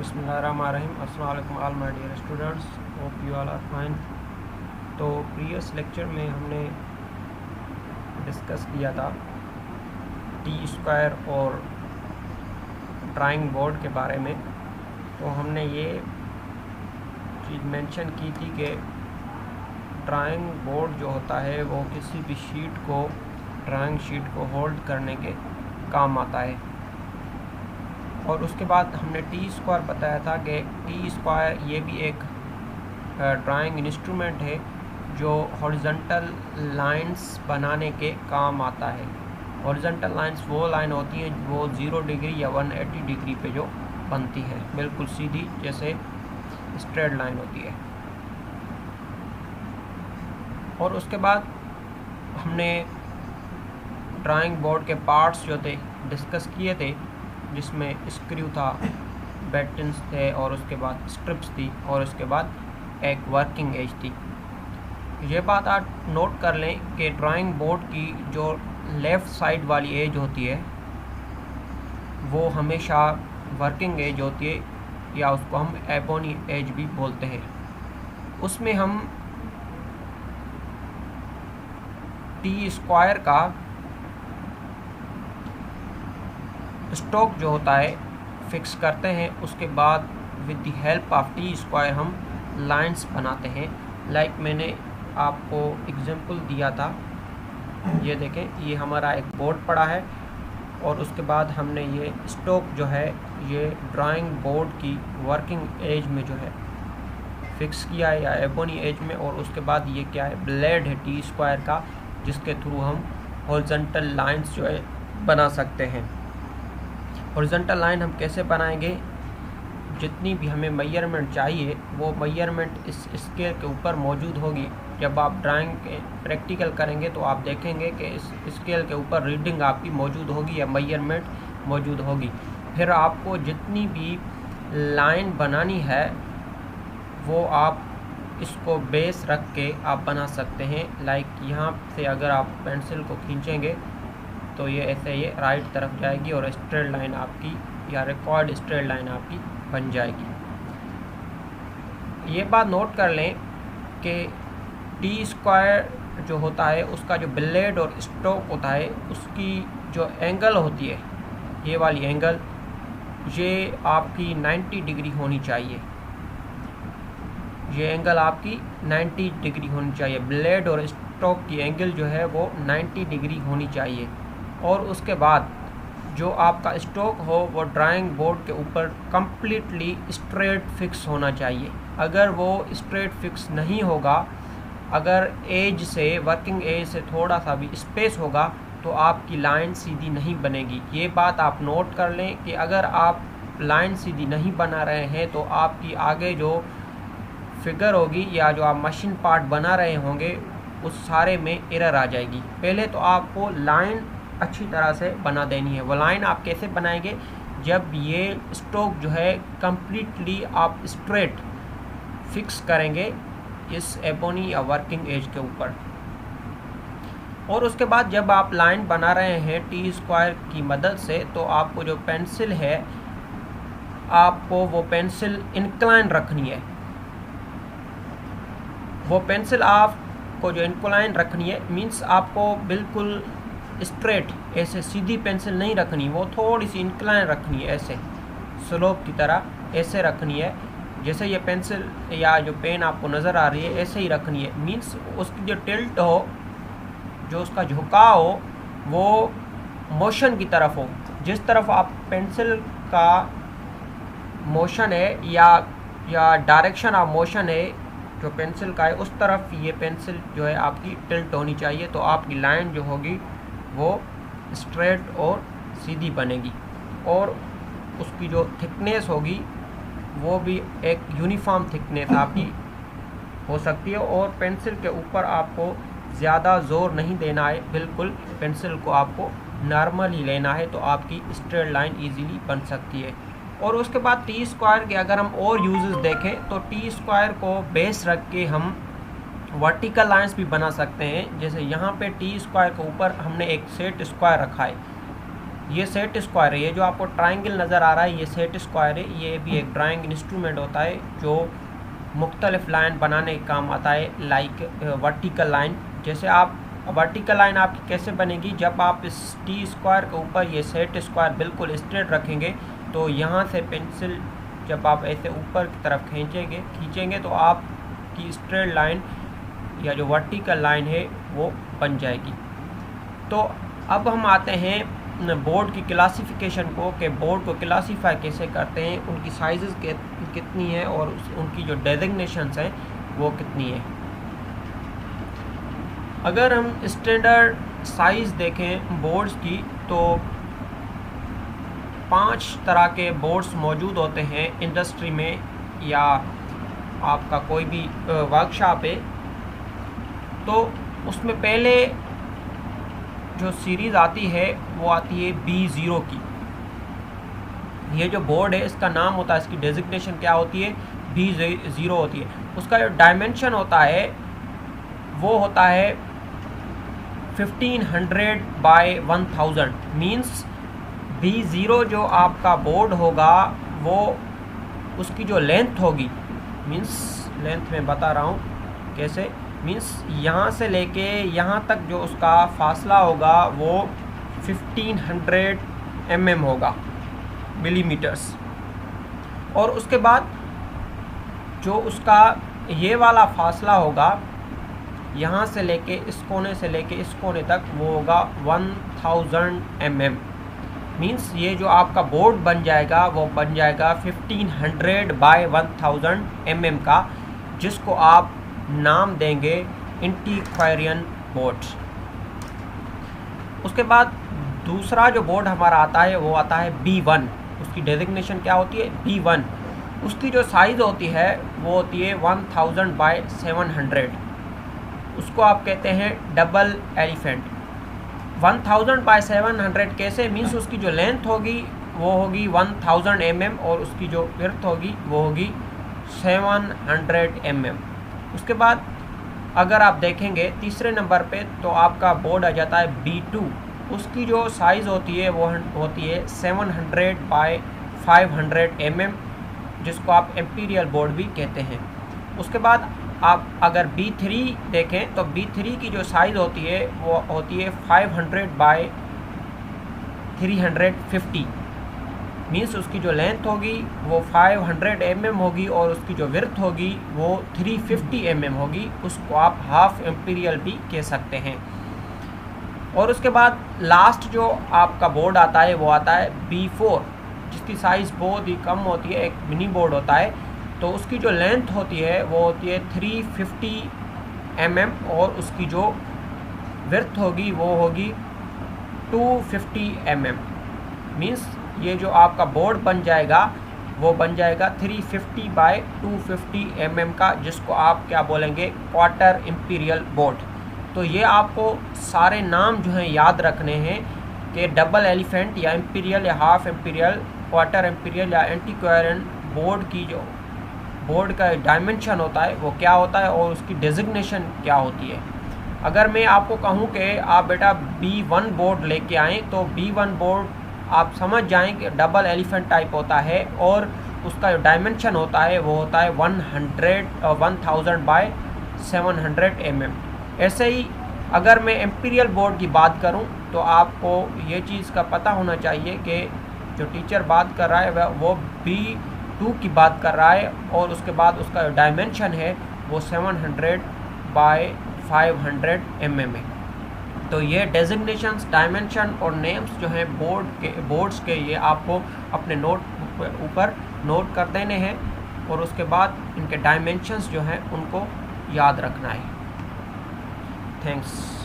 बिस्मिल्लाहिर्रहमानिर्रहीम। अस्सलाम वालेकुम all my dear students, hope you all are fine. तो प्रीवियस लेक्चर में हमने डिस्कस किया था टी स्क्वायर और ड्राइंग बोर्ड के बारे में। तो हमने ये चीज़ मेंशन की थी कि ड्राइंग बोर्ड जो होता है वो किसी भी शीट को, ड्राइंग शीट को होल्ड करने के काम आता है। और उसके बाद हमने टी स्क्वायर बताया था कि टी स्क्वायर ये भी एक ड्राइंग इंस्ट्रूमेंट है जो हॉरिजॉन्टल लाइंस बनाने के काम आता है। हॉरिजॉन्टल लाइंस वो लाइन होती हैं वो 0 डिग्री या 180 डिग्री पे जो बनती है, बिल्कुल सीधी, जैसे स्ट्रेट लाइन होती है। और उसके बाद हमने ड्राइंग बोर्ड के पार्ट्स जो थे डिस्कस किए थे, जिसमें स्क्रू था, बैटन्स थे, और उसके बाद स्ट्रिप्स थी, और उसके बाद एक वर्किंग एज थी। ये बात आप नोट कर लें कि ड्राइंग बोर्ड की जो लेफ़्ट साइड वाली एज होती है वो हमेशा वर्किंग एज होती है, या उसको हम एबोनी एज भी बोलते हैं। उसमें हम टी स्क्वायर का स्टोक जो होता है फिक्स करते हैं। उसके बाद with the help of T square हम लाइंस बनाते हैं। लाइक मैंने आपको एग्जांपल दिया था, ये देखें, ये हमारा एक बोर्ड पड़ा है और उसके बाद हमने ये स्टोक जो है ये ड्राइंग बोर्ड की वर्किंग एज में जो है फिक्स किया है, या एबोनी एज में। और उसके बाद ये क्या है, ब्लेड है टी स्क्वायर का, जिसके थ्रू हम हॉरिजॉन्टल लाइंस जो है बना सकते हैं। हॉरिजॉन्टल लाइन हम कैसे बनाएंगे, जितनी भी हमें मेजरमेंट चाहिए वो मेजरमेंट इस स्केल के ऊपर मौजूद होगी। जब आप ड्राइंग प्रैक्टिकल करेंगे तो आप देखेंगे कि इस स्केल के ऊपर रीडिंग आपकी मौजूद होगी या मेजरमेंट मौजूद होगी। फिर आपको जितनी भी लाइन बनानी है वो आप इसको बेस रख के आप बना सकते हैं। लाइक यहाँ से अगर आप पेंसिल को खींचेंगे तो ये ऐसे ये राइट तरफ जाएगी और स्ट्रेट लाइन आपकी, या रिकॉर्ड स्ट्रेट लाइन आपकी बन जाएगी। ये बात नोट कर लें कि टी स्क्वायर जो होता है उसका जो ब्लेड और स्टोक होता है उसकी जो एंगल होती है, ये वाली एंगल, ये आपकी 90 डिग्री होनी चाहिए। ये एंगल आपकी 90 डिग्री होनी चाहिए। ब्लेड और स्टोक की एंगल जो है वो 90 डिग्री होनी चाहिए। और उसके बाद जो आपका स्टोक हो वो ड्राइंग बोर्ड के ऊपर कम्प्लीटली स्ट्रेट फिक्स होना चाहिए। अगर वो स्ट्रेट फिक्स नहीं होगा, अगर एज से, वर्किंग एज से थोड़ा सा भी स्पेस होगा तो आपकी लाइन सीधी नहीं बनेगी। ये बात आप नोट कर लें कि अगर आप लाइन सीधी नहीं बना रहे हैं तो आपकी आगे जो फिगर होगी या जो आप मशीन पार्ट बना रहे होंगे उस सारे में एरर आ जाएगी। पहले तो आपको लाइन अच्छी तरह से बना देनी है। वो लाइन आप कैसे बनाएंगे, जब ये स्टोक जो है कम्प्लीटली आप स्ट्रेट फिक्स करेंगे इस एबोनी या वर्किंग एज के ऊपर। और उसके बाद जब आप लाइन बना रहे हैं टी स्क्वायर की मदद से, तो आपको जो पेंसिल है आपको वो पेंसिल इंक्लाइन रखनी है। वो पेंसिल आपको जो इंक्लाइन रखनी है मीन्स आपको बिल्कुल स्ट्रेट ऐसे सीधी पेंसिल नहीं रखनी, वो थोड़ी सी इंक्लाइन रखनी है, ऐसे स्लोप की तरह ऐसे रखनी है। जैसे ये पेंसिल या जो पेन आपको नज़र आ रही है ऐसे ही रखनी है। मीन्स उसकी जो टिल्ट हो, जो उसका झुकाव हो, वो मोशन की तरफ हो। जिस तरफ आप पेंसिल का मोशन है या डायरेक्शन ऑफ मोशन है जो पेंसिल का है, उस तरफ ये पेंसिल जो है आपकी टिल्ट होनी चाहिए। तो आपकी लाइन जो होगी वो स्ट्रेट और सीधी बनेगी, और उसकी जो थिकनेस होगी वो भी एक यूनिफॉर्म थिकनेस आपकी हो सकती है। और पेंसिल के ऊपर आपको ज़्यादा ज़ोर नहीं देना है, बिल्कुल पेंसिल को आपको नॉर्मल ही लेना है, तो आपकी स्ट्रेट लाइन इजीली बन सकती है। और उसके बाद टी स्क्वायर के अगर हम और यूजेस देखें तो टी स्क्वायर को बेस रख के हम वर्टिकल लाइंस भी बना सकते हैं। जैसे यहाँ पे टी स्क्वायर के ऊपर हमने एक सेट स्क्वायर रखा है, ये सेट स्क्वायर है, ये जो आपको ट्राइंगल नज़र आ रहा है ये सेट स्क्वायर है। ये भी एक ड्राइंग इंस्ट्रूमेंट होता है जो मुख्तलिफ लाइन बनाने का काम आता है, लाइक वर्टिकल लाइन। जैसे आप वर्टिकल लाइन आपकी कैसे बनेगी, जब आप इस टी स्क्वायर के ऊपर ये सेट स्क्वायर बिल्कुल स्ट्रेट रखेंगे तो यहाँ से पेंसिल जब आप ऐसे ऊपर की तरफ खींचेंगे तो आपकी स्ट्रेट लाइन या जो वर्टिकल लाइन है वो बन जाएगी। तो अब हम आते हैं बोर्ड की क्लासिफिकेशन को, कि बोर्ड को क्लासीफाई कैसे करते हैं, उनकी साइज़ कितनी है और उनकी जो डेजिग्नेशंस हैं वो कितनी है। अगर हम स्टैंडर्ड साइज़ देखें बोर्ड्स की तो 5 तरह के बोर्ड्स मौजूद होते हैं इंडस्ट्री में, या आपका कोई भी वर्कशॉप है तो उसमें पहले जो सीरीज़ आती है वो आती है B0 की। ये जो बोर्ड है इसका नाम होता है, इसकी डेजिग्नेशन क्या होती है, B0 होती है। उसका जो डायमेंशन होता है वो होता है 1500 बाय 1000। मींस B0 जो आपका बोर्ड होगा वो उसकी जो लेंथ होगी, मींस लेंथ में बता रहा हूँ कैसे, मींस यहाँ से लेके यहाँ तक जो उसका फासला होगा वो 1500 mm होगा, मिलीमीटर्स। और उसके बाद जो उसका ये वाला फासला होगा यहाँ से लेके इस कोने से लेके इस कोने तक वो होगा 1000 mm। मींस ये जो आपका बोर्ड बन जाएगा वो बन जाएगा 1500 बाय 1000 mm का, जिसको आप नाम देंगे एंटीक्वायरियन बोर्ड। उसके बाद दूसरा जो बोर्ड हमारा आता है वो आता है B1। उसकी डेजिग्नेशन क्या होती है, B1। उसकी जो साइज़ होती है वो होती है 1000 बाय 700। उसको आप कहते हैं डबल एलिफेंट। 1000 बाय 700 कैसे, मीन्स उसकी जो लेंथ होगी वो होगी 1000 mm और उसकी जो विड्थ होगी वो होगी 700 mm। उसके बाद अगर आप देखेंगे तीसरे नंबर पे तो आपका बोर्ड आ जाता है B2। उसकी जो साइज़ होती है वो होती है 700 बाय 500 mm, जिसको आप एम्पीरियल बोर्ड भी कहते हैं। उसके बाद आप अगर B3 देखें तो B3 की जो साइज़ होती है वो होती है 500 बाय 350। मीन्स उसकी जो लेंथ होगी वो 500 mm होगी और उसकी जो विड्थ होगी वो 350 mm होगी। उसको आप हाफ एम्पीरियल भी कह सकते हैं। और उसके बाद लास्ट जो आपका बोर्ड आता है वो आता है B4, जिसकी साइज़ बहुत ही कम होती है, एक मिनी बोर्ड होता है। तो उसकी जो लेंथ होती है वो होती है 350 mm और उसकी जो विड्थ होगी वो होगी 250 mm। मीन्स ये जो आपका बोर्ड बन जाएगा वो बन जाएगा 350 बाय 250 mm का, जिसको आप क्या बोलेंगे, क्वार्टर इम्पीरियल बोर्ड। तो ये आपको सारे नाम जो हैं याद रखने हैं कि डबल एलिफेंट या इम्पीरियल या हाफ इम्पीरियल, क्वार्टर इम्पीरियल या एंटीक्वायरियन बोर्ड की जो बोर्ड का डायमेंशन होता है वो क्या होता है और उसकी डेजिग्नेशन क्या होती है। अगर मैं आपको कहूँ कि आप बेटा B1 बोर्ड लेके आएँ तो B1 बोर्ड आप समझ जाएं कि डबल एलिफेंट टाइप होता है और उसका जो डायमेंशन होता है वो होता है 1000 बाय 700 mm। ऐसे ही अगर मैं एम्पीरियल बोर्ड की बात करूं तो आपको ये चीज़ का पता होना चाहिए कि जो टीचर बात कर रहा है वो B2 की बात कर रहा है और उसके बाद उसका जो डायमेंशन है वो 700 बाय 500 mm है। तो ये डेजिग्नेशंस, डायमेंशन और नेम्स जो हैं बोर्ड्स के ये आपको अपने नोट ऊपर नोट कर देने हैं और उसके बाद इनके डायमेंशंस जो हैं उनको याद रखना है। थैंक्स।